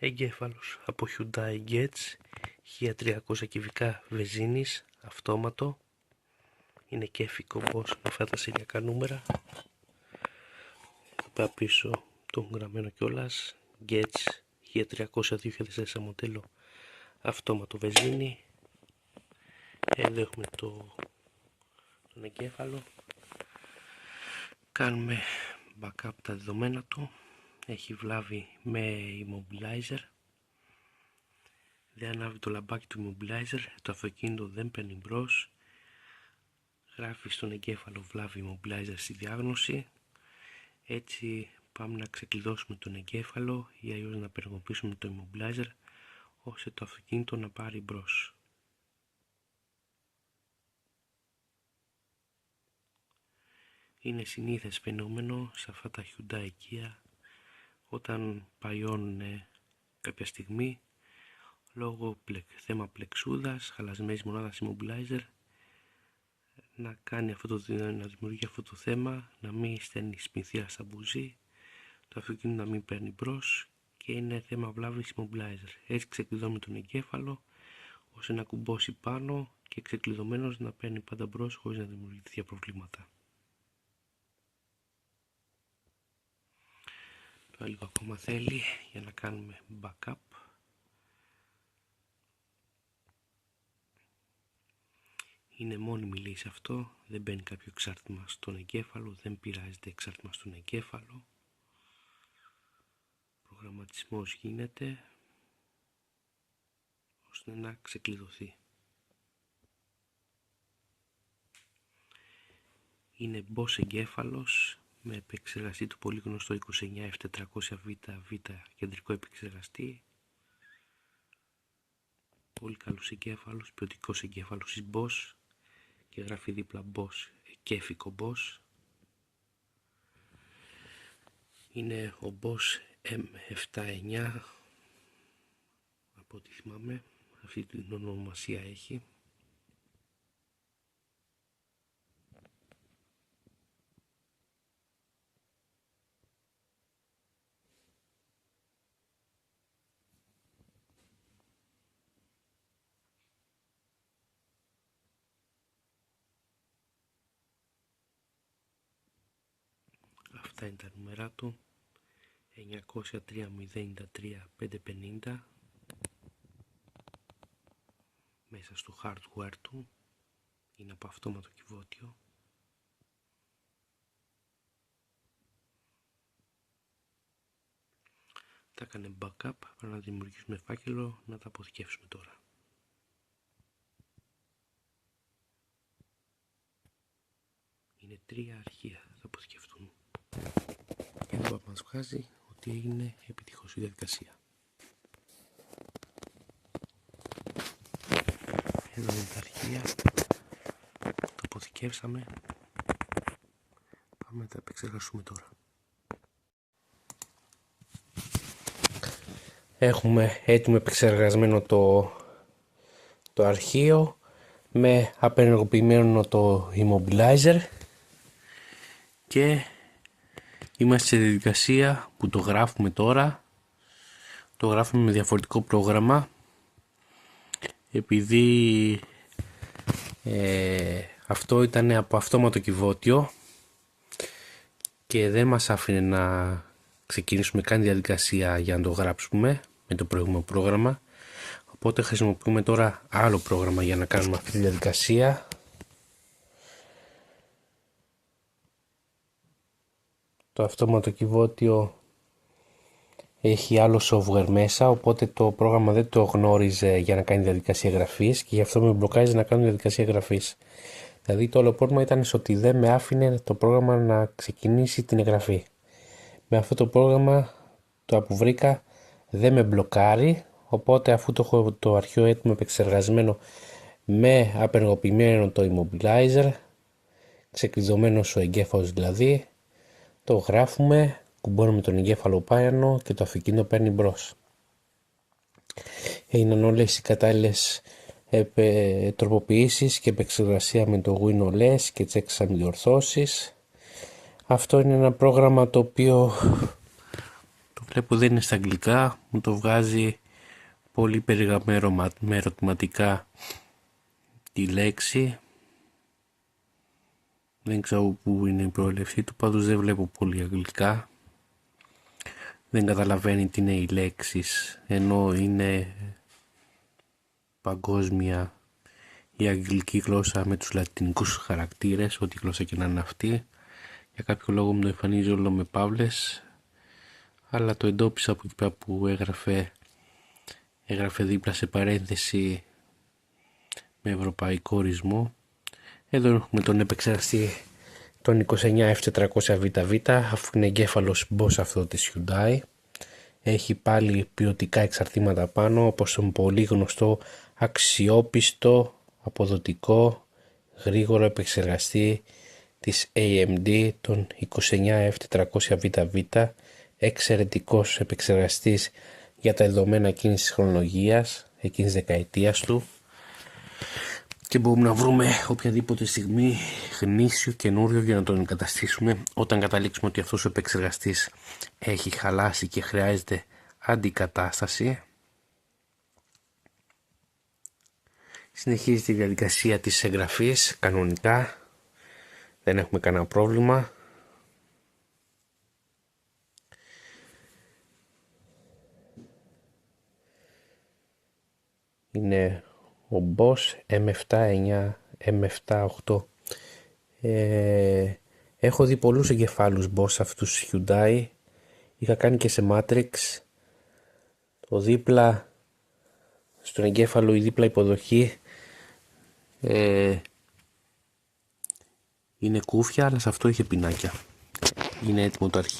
Εγκέφαλος από Hyundai Getz 1300 κυβικά βενζίνης, αυτόματο. Είναι κέφικο Bosch με αυτά τα σεριακά νούμερα. Εδώ πίσω το έχουν γραμμένο κιόλας. Getz 1300-2004 μοντέλο, αυτόματο βενζίνη. Εδώ έχουμε τον εγκέφαλο. Κάνουμε backup τα δεδομένα του. Έχει βλάβη με immobilizer. Δεν ανάβει το λαμπάκι του immobilizer. Το αυτοκίνητο δεν παίρνει μπρος. Γράφει στον εγκέφαλο βλάβη immobilizer στη διάγνωση. Έτσι πάμε να ξεκλειδώσουμε τον εγκέφαλο ή αλλιώς να απενεργοποιήσουμε το immobilizer ώστε το αυτοκίνητο να πάρει μπρος. Είναι συνήθες φαινόμενο σε αυτά τα Hyundai Kia όταν παϊώνουν κάποια στιγμή λόγω θέμα πλεξούδας, χαλασμένης μονάδας immobilizer, να δημιουργεί αυτό το θέμα, να μην στέλνει σπινθήρα στα μπουζί, το αυτοκίνητο να μην παίρνει μπρος και είναι θέμα βλάβης immobilizer. Έτσι ξεκλειδώνουμε τον εγκέφαλο ώστε να κουμπώσει πάνω και ξεκλειδωμένος να παίρνει πάντα μπρος χωρίς να δημιουργεί τέτοια προβλήματα. Το λίγο ακόμα θέλει για να κάνουμε backup. Είναι μόνιμη λύση αυτό, δεν μπαίνει κάποιο εξάρτημα στον εγκέφαλο, δεν πειράζεται εξάρτημα στον εγκέφαλο. Προγραμματισμός γίνεται ώστε να ξεκλειδωθεί. Είναι Bosch εγκέφαλος με επεξεργαστή του πολύ γνωστό 29F400V κεντρικό επεξεργαστή. Πολύ καλός εγκέφαλος, ποιοτικός εγκέφαλος της Bosch και γράφει δίπλα Bosch, κέφικο Bosch. Είναι ο Bosch M79, από ό,τι θυμάμαι, αυτή την ονομασία έχει. Αυτά είναι τα νούμερα του, 903-093-550 μέσα στο hardware του, είναι από αυτόματο κυβότιο. Τα έκανε backup, πρέπει να δημιουργήσουμε φάκελο να τα αποθηκεύσουμε τώρα. Είναι 3 αρχεία, θα αποθηκευτούν. Και εδώ μας βγάζει ότι έγινε επιτυχώς η διαδικασία. Εδώ είναι τα αρχεία, τα αποθηκεύσαμε, πάμε να τα επεξεργαστούμε τώρα. Έχουμε έτοιμο επεξεργασμένο το αρχείο με απενεργοποιημένο το immobilizer και είμαστε σε διαδικασία που το γράφουμε τώρα. Το γράφουμε με διαφορετικό πρόγραμμα επειδή αυτό ήταν από αυτόματο κυβότιο και δεν μας άφηνε να ξεκινήσουμε καν διαδικασία για να το γράψουμε με το προηγούμενο πρόγραμμα, οπότε χρησιμοποιούμε τώρα άλλο πρόγραμμα για να κάνουμε αυτή τη διαδικασία. Το αυτόματο κυβότιο έχει άλλο software μέσα, οπότε το πρόγραμμα δεν το γνώριζε για να κάνει διαδικασία εγγραφής και γι' αυτό με μπλοκάριζε να κάνω διαδικασία εγγραφής. Δηλαδή το όλο πρόβλημα ήταν ότι δεν με άφηνε το πρόγραμμα να ξεκινήσει την εγγραφή. Με αυτό το πρόγραμμα το που βρήκα δεν με μπλοκάρει, οπότε αφού το έχω το αρχείο έτοιμο επεξεργασμένο με απενεργοποιημένο το immobilizer, ξεκλειδωμένος ο εγκέφαλος δηλαδή, το γράφουμε, κουμπώνουμε τον εγκέφαλο πάνω και το αυτοκίνητο παίρνει μπρος. Έγιναν όλες οι κατάλληλες τροποποιήσεις και επεξεργασία με το WinOS και τσέξαμε διορθώσεις. Αυτό είναι ένα πρόγραμμα το οποίο Βλέπω δεν είναι στα αγγλικά, μου το βγάζει πολύ περιγραμμένο με ερωτηματικά τη λέξη. Δεν ξέρω πού είναι η προέλευσή του, πάντως δεν βλέπω πολύ αγγλικά. Δεν καταλαβαίνει τι είναι οι λέξεις, ενώ είναι παγκόσμια η αγγλική γλώσσα με τους λατινικούς χαρακτήρες, ό,τι γλώσσα και να είναι αυτή. Για κάποιο λόγο μου το εμφανίζει όλο με παύλες, αλλά το εντόπισα από εκεί πέρα που έγραφε δίπλα σε παρένθεση με ευρωπαϊκό ορισμό. Εδώ έχουμε τον επεξεργαστή τον 29 F400VV, αφού είναι εγκέφαλος boss αυτό της Hyundai. Έχει πάλι ποιοτικά εξαρτήματα πάνω, όπως τον πολύ γνωστό αξιόπιστο, αποδοτικό, γρήγορο επεξεργαστή της AMD, τον 29 F400VV, εξαιρετικός επεξεργαστής για τα δεδομένα εκείνης της χρονολογίας, εκείνης δεκαετίας του, και μπορούμε να βρούμε οποιαδήποτε στιγμή γνήσιο καινούριο για να τον εγκαταστήσουμε όταν καταλήξουμε ότι αυτός ο επεξεργαστής έχει χαλάσει και χρειάζεται αντικατάσταση. Συνεχίζει τη διαδικασία της εγγραφής κανονικά, δεν έχουμε κανένα πρόβλημα. Είναι ο Boss M7-9, M7-8. Έχω δει πολλούς εγκεφάλους Boss αυτούς Hyundai. Είχα κάνει και σε Matrix. Το δίπλα, στον εγκέφαλο η δίπλα υποδοχή είναι κούφια, αλλά σε αυτό είχε πινάκια. Είναι έτοιμο το αρχείο.